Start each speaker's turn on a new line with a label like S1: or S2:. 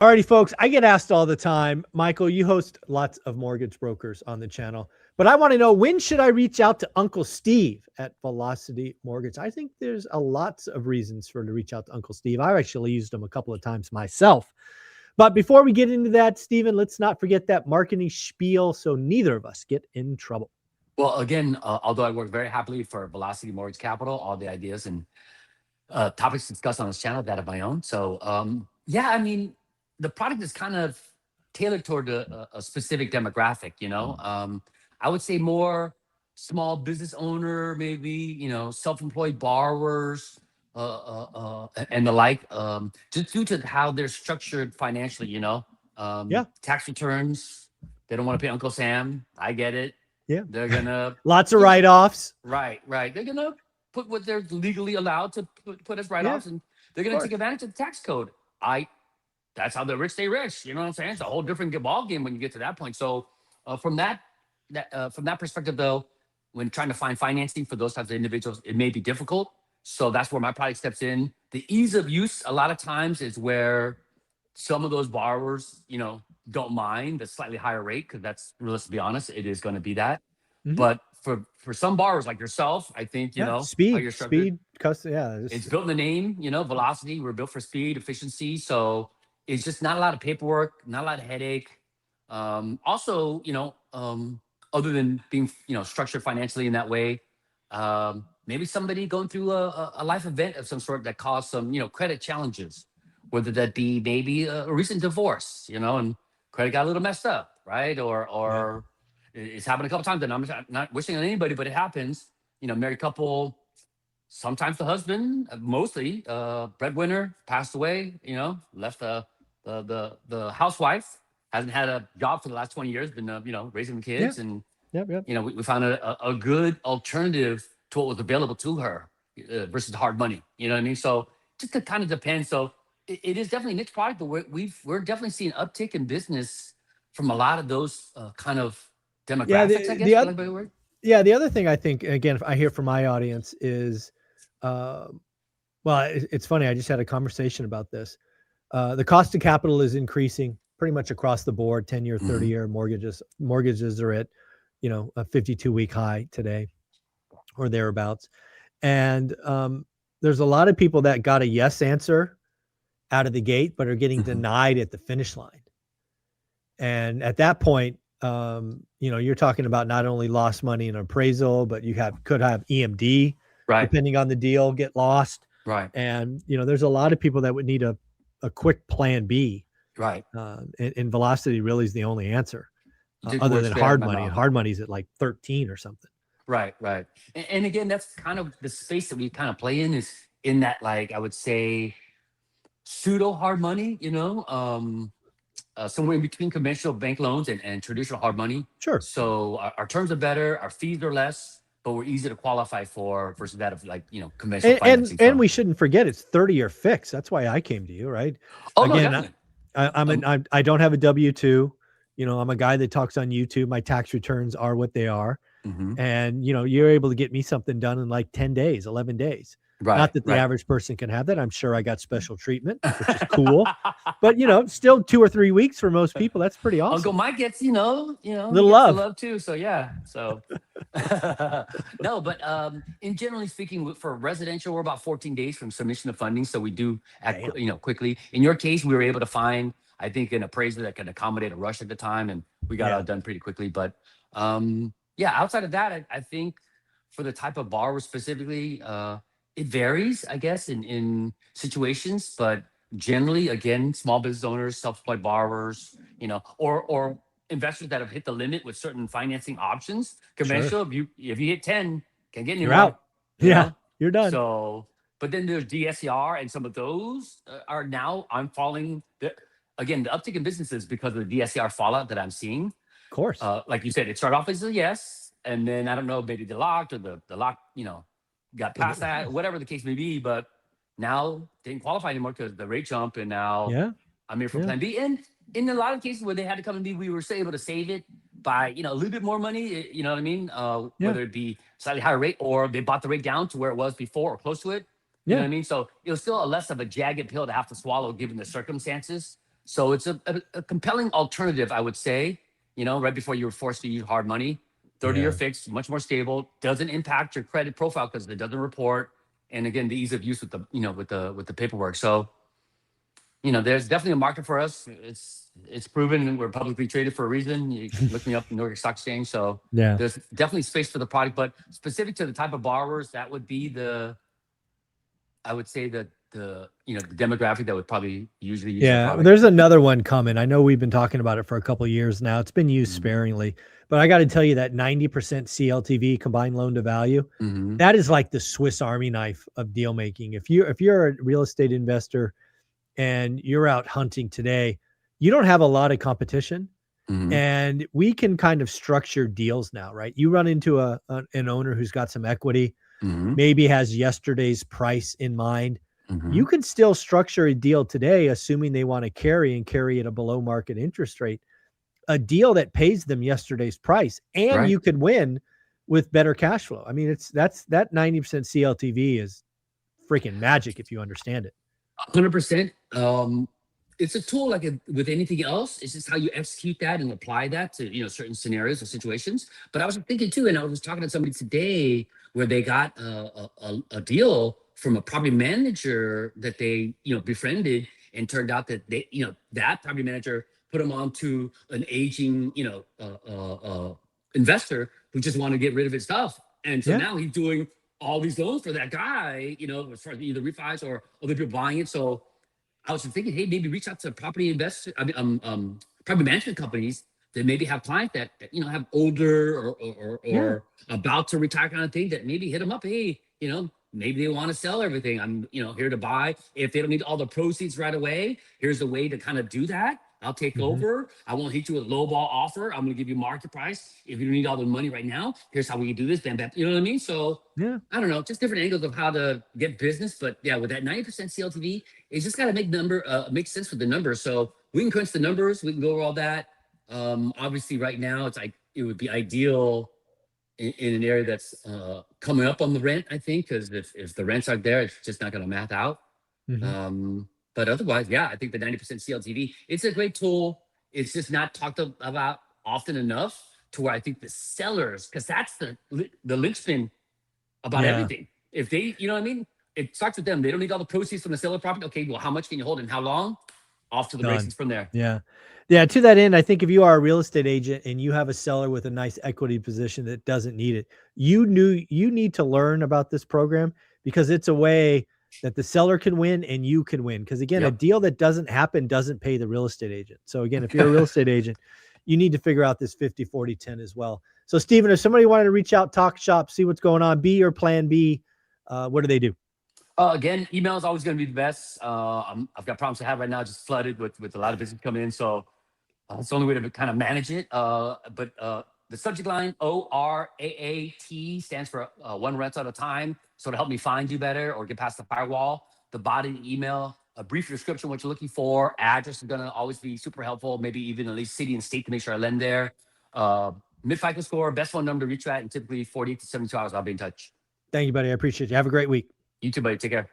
S1: Alrighty, folks, I get asked all the time, Michael, you host lots of mortgage brokers on the channel, but I want to know, when should I reach out to Uncle Steve at Velocity Mortgage? I think there's a lots of reasons for to reach out to Uncle Steve. I've actually used him a couple of times myself. But before we get into that, Stephen, let's not forget that marketing spiel so neither of us get in trouble.
S2: Well, again, although I work very happily for Velocity Mortgage Capital, all the ideas and topics discussed on this channel that of my own. So, yeah, I mean, the product is kind of tailored toward a specific demographic. I would say more small business owner, maybe self-employed borrowers, and the like. Just due to how they're structured financially.
S1: Yeah.
S2: Tax returns. They don't want to pay Uncle Sam. I get it.
S1: Yeah.
S2: They're gonna
S1: lots of write-offs.
S2: Right. They're gonna put what they're legally allowed to put as write-offs, and they're gonna take advantage of the tax code. That's how the rich stay rich. You know what I'm saying? It's a whole different ball game when you get to that point. So from that perspective, though, when trying to find financing for those types of individuals, it may be difficult. So that's where my product steps in. The ease of use, a lot of times, is where some of those borrowers, don't mind the slightly higher rate, because let's be honest, it is going to be that. Mm-hmm. But for some borrowers like yourself, I think,
S1: speed,
S2: it's built in the name, Velocity. We're built for speed, efficiency. So it's just not a lot of paperwork, not a lot of headache. Also, other than being, structured financially in that way, maybe somebody going through a life event of some sort that caused some, credit challenges, whether that be maybe a recent divorce, and credit got a little messed up, right? Or it's happened a couple times, and I'm not wishing on anybody, but it happens. Married couple, sometimes the husband, mostly breadwinner, passed away. Left the housewife, hasn't had a job for the last 20 years, been raising the kids, and we found a good alternative to what was available to her versus hard money. You know what I mean? So just it kind of depends. So it is definitely a niche product, but we're definitely seeing uptick in business from a lot of those kind of demographics, I guess.
S1: The other thing I think, again, I hear from my audience is, it's funny. I just had a conversation about this. The cost of capital is increasing pretty much across the board. 10-year, 30-year mortgages are at, a 52-week high today or thereabouts. And there's a lot of people that got a yes answer out of the gate, but are getting denied at the finish line. And at that point, you're talking about not only lost money in appraisal, but you could have EMD, depending on the deal, get lost.
S2: Right.
S1: And, there's a lot of people that would need a quick plan B.
S2: Right.
S1: And Velocity really is the only answer, other than hard money. And hard money's at like 13 or something.
S2: Right. And again, that's kind of the space that we kind of play in, is in that, like, I would say, pseudo hard money, somewhere in between conventional bank loans and traditional hard money.
S1: Sure.
S2: So our terms are better, our fees are less, but we're easy to qualify for versus that of, like, conventional financing.
S1: And we shouldn't forget, it's 30-year fixed. That's why I came to you, right?
S2: Oh, again, no,
S1: definitely. I don't have a W-2. I'm a guy that talks on YouTube. My tax returns are what they are. Mm-hmm. And, you're able to get me something done in like 10 days, 11 days. Right, not that the average person can have that. I'm sure I got special treatment, which is cool. But, still 2 or 3 weeks for most people. That's pretty awesome.
S2: Uncle Mike gets, little
S1: love
S2: too. So, yeah. So, no, but in generally speaking, for residential, we're about 14 days from submission of funding. So we do act, quickly. In your case, we were able to find, I think, an appraiser that can accommodate a rush at the time. And we got it done pretty quickly. But outside of that, I think for the type of borrower specifically, it varies, I guess, in situations, but generally, again, small business owners, self-employed borrowers, or investors that have hit the limit with certain financing options. Conventional, if you hit 10, can't get anywhere.
S1: You're out. You're done.
S2: So, but then there's DSCR, and some of those are now, I'm falling. Again, the uptick in businesses because of the DSCR fallout that I'm seeing.
S1: Of course.
S2: Like you said, it started off as a yes, and then I don't know, maybe the locked or the lock, got past that, whatever the case may be, but now didn't qualify anymore because the rate jump, and now I'm here for plan B. And in a lot of cases where they had to come and be, we were still able to save it by, a little bit more money, you know what I mean? Whether it be slightly higher rate, or they bought the rate down to where it was before or close to it. You know what I mean? So it was still less of a jagged pill to have to swallow given the circumstances. So it's a compelling alternative, I would say, right before you were forced to use hard money. 30-year fixed, much more stable, doesn't impact your credit profile because it doesn't report. And again, the ease of use with the, with the paperwork. So, there's definitely a market for us. It's proven we're publicly traded for a reason. You can look me up in New York Stock Exchange. So there's definitely space for the product, but specific to the type of borrowers, that would be I would say that the demographic that would probably usually use that product.
S1: There's another one coming. I know we've been talking about it for a couple of years now. It's been used sparingly, but I got to tell you that 90% CLTV, combined loan to value, that is like the Swiss Army knife of deal making. If you're a real estate investor and you're out hunting today, you don't have a lot of competition, and we can kind of structure deals now, right? You run into an owner who's got some equity, maybe has yesterday's price in mind. You can still structure a deal today, assuming they want to carry at a below market interest rate, a deal that pays them yesterday's price, and you could win with better cash flow. I mean, that 90% CLTV is freaking magic if you understand it.
S2: 100%. It's a tool like with anything else. It's just how you execute that and apply that to certain scenarios or situations. But I was thinking too, and I was talking to somebody today where they got a deal from a property manager that they befriended, and turned out that they that property manager put them on to an aging investor who just wanted to get rid of his stuff, and so now he's doing all these loans for that guy, as far as either refis or other people buying it. So I was thinking, hey, maybe reach out to property property management companies that maybe have clients that have older or about to retire kind of thing, that maybe hit them up. Hey, maybe they want to sell everything. I'm here to buy. If they don't need all the proceeds right away, here's a way to kind of do that. I'll take over. I won't hit you with a low ball offer. I'm going to give you market price. If you don't need all the money right now, here's how we can do this. Bam, bam. You know what I mean? So I don't know, just different angles of how to get business. But yeah, with that 90% CLTV, it's just got to make sense with the numbers. So we can crunch the numbers. We can go over all that. Obviously, right now, it would be ideal in an area that's coming up on the rent, I think, because if the rents aren't there, it's just not going to math out. But otherwise, I think the 90% CLTV, it's a great tool. It's just not talked about often enough to where I think the sellers, because that's the linchpin about everything. If they, you know what I mean? It starts with them. They don't need all the proceeds from the seller property. Okay, well, how much can you hold and how long? Off to the races from there.
S1: Yeah. To that end, I think if you are a real estate agent and you have a seller with a nice equity position that doesn't need it, you need to learn about this program, because it's a way that the seller can win and you can win. Because again, a deal that doesn't happen doesn't pay the real estate agent. So again, if you're a real estate agent, you need to figure out this 50-40-10 as well. So Stephen, if somebody wanted to reach out, talk shop, see what's going on, be your plan B, what do they do?
S2: Again, email is always going to be the best. I've got problems to have right now, just flooded with a lot of business coming in. So it's the only way to kind of manage it. But the subject line, ORAAT, stands for one rent at a time. So to help me find you better or get past the firewall. The body of the email, a brief description, what you're looking for. Address is going to always be super helpful. Maybe even at least city and state to make sure I lend there. Mid-FICO score, best phone number to reach you at, and typically 48 to 72 hours, I'll be in touch.
S1: Thank you, buddy. I appreciate you. Have a great week.
S2: You too, buddy. Take care.